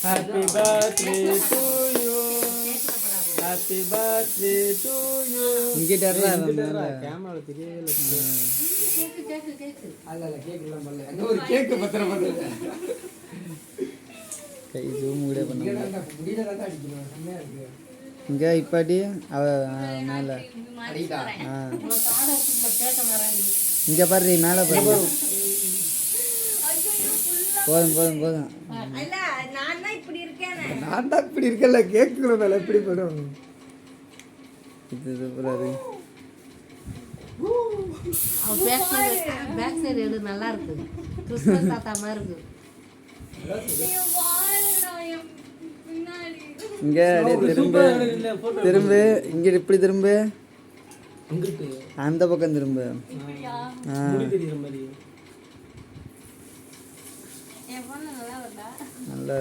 Happy birthday to you. Happy birthday to you. இங்க டர்ரா கேமரால தெரியவே இல்ல. கேக்கு அல்ல கேக் எல்லாம் பண்ணல. அங்க ஒரு கேக் பத்திரம் பண்ணல. கை ஜூம் கூட பண்ண முடியல தான் அடிக்கணும். செம்மையா இருக்கு. இங்க இப்பாடி அவ மேல அடிடா. உங்க காடை சும்மா கேட்ட மாதிரி இங்க பாரு மேல பாரு. போதும் இல்ல நான் தான் இப்படி இருக்கேனே. நான் தான் இப்படி இருக்கல கேக்குறதால எப்படி படும். இது சூப்பரா இருக்கு. அவன் பேக் சைடு எடு நல்லா இருக்கு. கிறிஸ்மஸ் தாத்தா மாதிரி இருக்கு. இங்க திரும்ப இங்க இப்படி திரும்ப அங்கிட்டு அந்த பக்கம் திரும்ப முடி தெரியுற மாதிரி. என் பொண்ணு நல்லா வருதா? நல்லா